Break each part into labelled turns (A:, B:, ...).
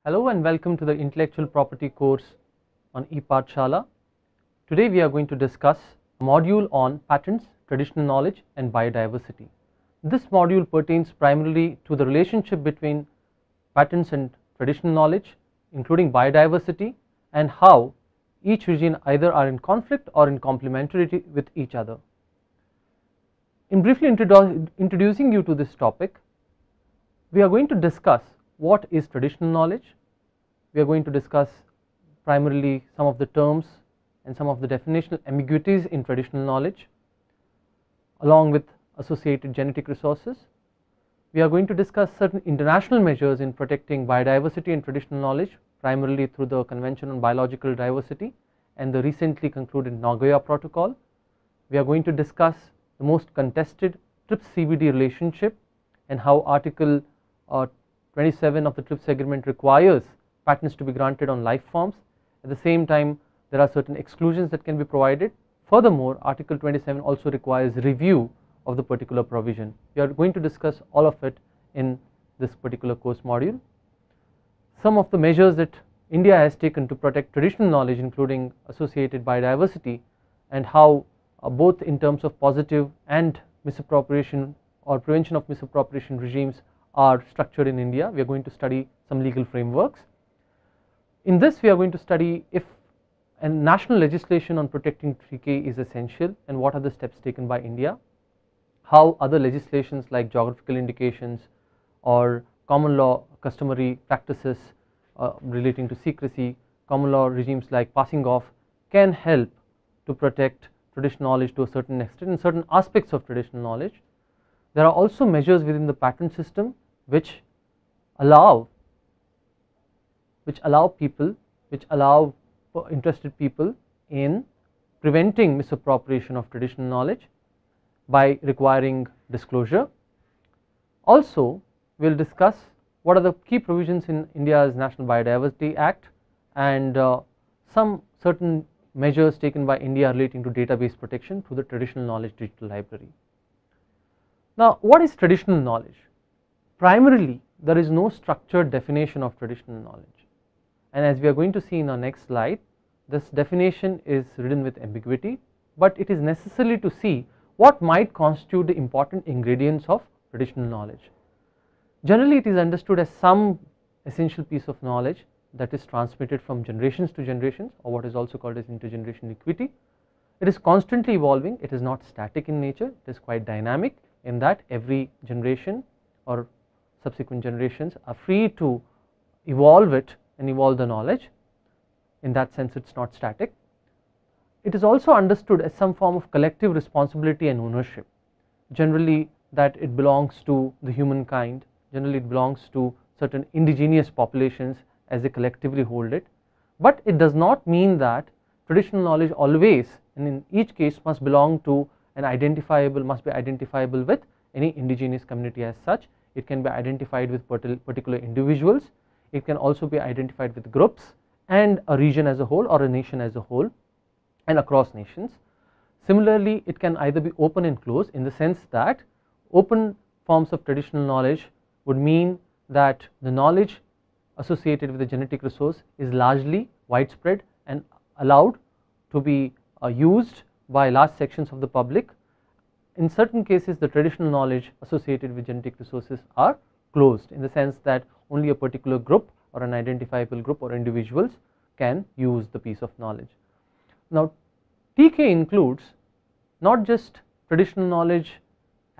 A: Hello and welcome to the Intellectual Property course on ePathshala. Today we are going to discuss a module on patents, traditional knowledge and biodiversity. This module pertains primarily to the relationship between patents and traditional knowledge, including biodiversity, and how each region either are in conflict or in complementarity with each other. In briefly introducing you to this topic, we are going to discuss what is traditional knowledge. We are going to discuss primarily some of the terms and some of the definitional ambiguities in traditional knowledge, along with associated genetic resources. We are going to discuss certain international measures in protecting biodiversity and traditional knowledge, primarily through the Convention on Biological Diversity and the recently concluded Nagoya Protocol. We are going to discuss the most contested TRIPS-CBD relationship and how Article 27 of the TRIPS agreement requires patents to be granted on life forms. At the same time, there are certain exclusions that can be provided. Furthermore, Article 27 also requires review of the particular provision. We are going to discuss all of it in this particular course module. Some of the measures that India has taken to protect traditional knowledge, including associated biodiversity, and how both in terms of positive and misappropriation or prevention of misappropriation regimes are structured in India. We are going to study some legal frameworks. In this, we are going to study if a national legislation on protecting TK is essential and what are the steps taken by India, how other legislations like geographical indications or common law customary practices relating to secrecy, common law regimes like passing off can help to protect traditional knowledge to a certain extent and certain aspects of traditional knowledge. There are also measures within the patent system which allow interested people in preventing misappropriation of traditional knowledge by requiring disclosure. Also, we will discuss what are the key provisions in India's National Biodiversity Act and some certain measures taken by India relating to database protection through the Traditional Knowledge Digital Library. Now, what is traditional knowledge? Primarily, there is no structured definition of traditional knowledge, and as we are going to see in our next slide, this definition is ridden with ambiguity, but it is necessary to see what might constitute the important ingredients of traditional knowledge. Generally, it is understood as some essential piece of knowledge that is transmitted from generations to generations, or what is also called as intergeneration equity. It is constantly evolving, it is not static in nature, it is quite dynamic in that every generation or subsequent generations are free to evolve it and evolve the knowledge. In that sense, it is not static. It is also understood as some form of collective responsibility and ownership, generally that it belongs to the humankind, generally it belongs to certain indigenous populations as they collectively hold it, but it does not mean that traditional knowledge always and in each case must belong to an must be identifiable with any indigenous community as such. It can be identified with particular individuals, it can also be identified with groups and a region as a whole or a nation as a whole and across nations. Similarly, it can either be open and closed in the sense that open forms of traditional knowledge would mean that the knowledge associated with the genetic resource is largely widespread and allowed to be used by large sections of the public. In certain cases, the traditional knowledge associated with genetic resources are closed in the sense that only a particular group or an identifiable group or individuals can use the piece of knowledge. Now, TK includes not just traditional knowledge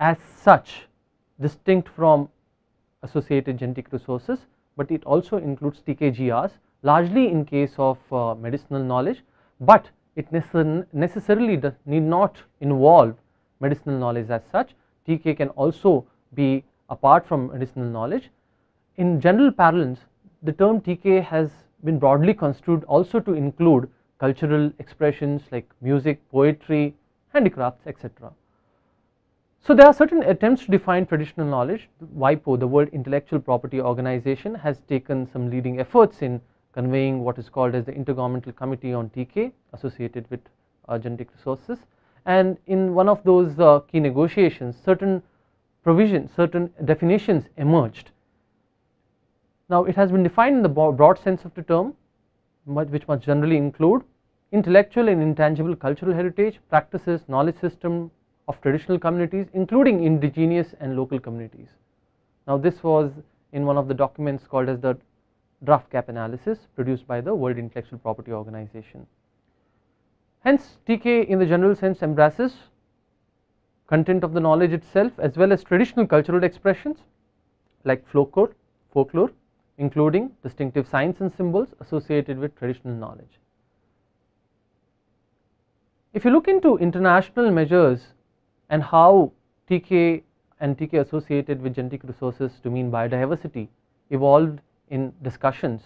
A: as such distinct from associated genetic resources, but it also includes TKGRs largely in case of medicinal knowledge, but it necessarily need not involve medicinal knowledge as such. TK can also be apart from medicinal knowledge. In general parlance, the term TK has been broadly construed also to include cultural expressions like music, poetry, handicrafts, etc. So there are certain attempts to define traditional knowledge. WIPO, the World Intellectual Property Organization, has taken some leading efforts in conveying what is called as the Intergovernmental Committee on TK associated with genetic resources, and in one of those key negotiations certain provisions, certain definitions emerged Now, it has been defined in the broad sense of the term, which must generally include intellectual and intangible cultural heritage, practices, knowledge system of traditional communities, including indigenous and local communities. Now, this was in one of the documents called as the draft gap analysis produced by the World Intellectual Property Organization. Hence, TK in the general sense embraces content of the knowledge itself as well as traditional cultural expressions like folklore, including distinctive signs and symbols associated with traditional knowledge. If you look into international measures and how TK and TK associated with genetic resources to mean biodiversity evolved in discussions,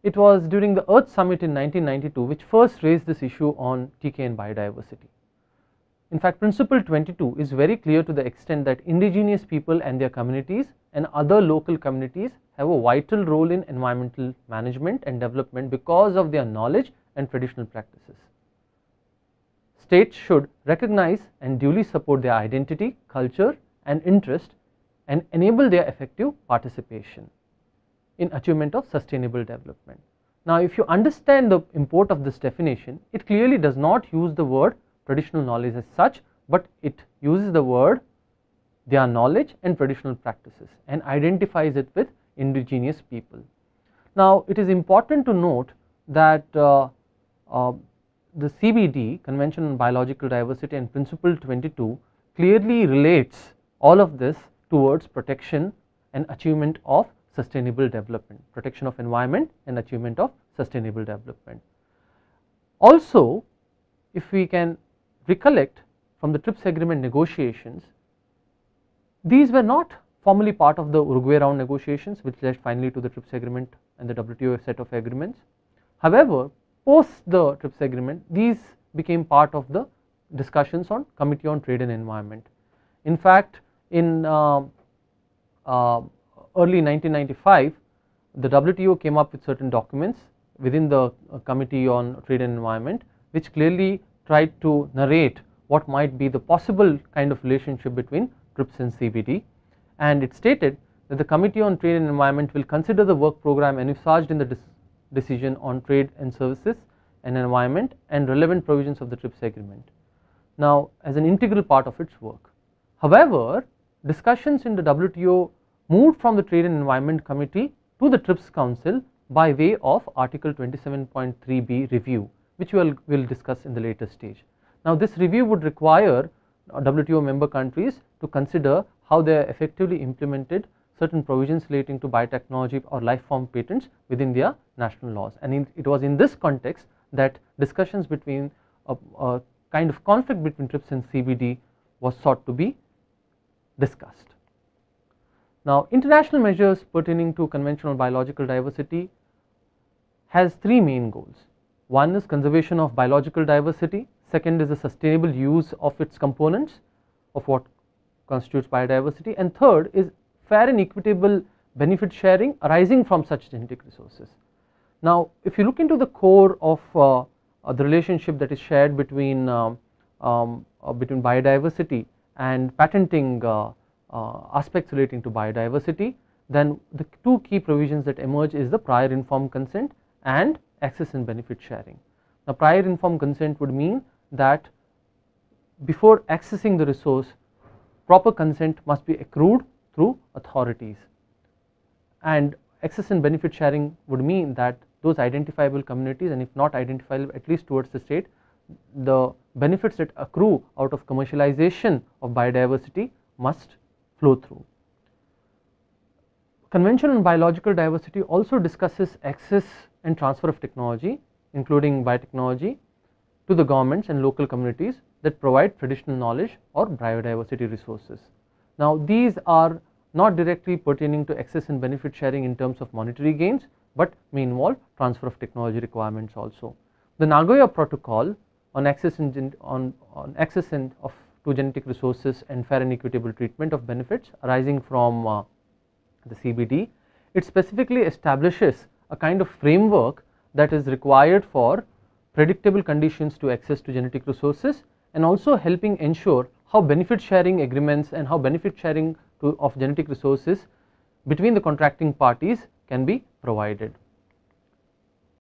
A: it was during the Earth Summit in 1992 which first raised this issue on TK and biodiversity. In fact, Principle 22 is very clear to the extent that indigenous people and their communities and other local communities have a vital role in environmental management and development because of their knowledge and traditional practices. States should recognize and duly support their identity, culture and interest and enable their effective participation in achievement of sustainable development. Now, if you understand the import of this definition, it clearly does not use the word traditional knowledge as such, but it uses the word their knowledge and traditional practices and identifies it with indigenous people. Now, it is important to note that the CBD, Convention on Biological Diversity, and Principle 22 clearly relates all of this towards protection and achievement of sustainable development, protection of environment and achievement of sustainable development. Also, if we can recollect from the TRIPS agreement negotiations, these were not formally part of the Uruguay round negotiations which led finally to the TRIPS agreement and the WTO set of agreements. However, post the TRIPS agreement, these became part of the discussions on Committee on Trade and Environment. In fact, in early 1995, the WTO came up with certain documents within the Committee on Trade and Environment which clearly tried to narrate what might be the possible kind of relationship between TRIPS and CBD, and it stated that the Committee on Trade and Environment will consider the work program envisaged in the decision on trade and services and environment and relevant provisions of the TRIPS agreement, now as an integral part of its work. However, discussions in the WTO moved from the Trade and Environment Committee to the TRIPS Council by way of Article 27.3b review, which we will discuss in the later stage. Now, this review would require WTO member countries to consider how they effectively implemented certain provisions relating to biotechnology or life form patents within their national laws, and it was in this context that discussions between a kind of conflict between TRIPS and CBD was sought to be discussed. Now, international measures pertaining to conventional biological diversity has three main goals. One is conservation of biological diversity, second is the sustainable use of its components of what constitutes biodiversity, and third is fair and equitable benefit sharing arising from such genetic resources. Now, if you look into the core of the relationship that is shared between biodiversity and patenting aspects relating to biodiversity, then the two key provisions that emerge is the prior informed consent and access and benefit sharing. Now, prior informed consent would mean that before accessing the resource, proper consent must be accrued through authorities, and access and benefit sharing would mean that those identifiable communities, and if not identifiable at least towards the state, the benefits that accrue out of commercialization of biodiversity must flow through. Convention on Biological Diversity also discusses access and transfer of technology, including biotechnology, to the governments and local communities that provide traditional knowledge or biodiversity resources. Now, these are not directly pertaining to access and benefit sharing in terms of monetary gains, but may involve transfer of technology requirements also. The Nagoya Protocol on access to genetic resources and fair and equitable treatment of benefits arising from the CBD, it specifically establishes a kind of framework that is required for predictable conditions to access to genetic resources, and also helping ensure how benefit sharing agreements and how benefit sharing of genetic resources between the contracting parties can be provided.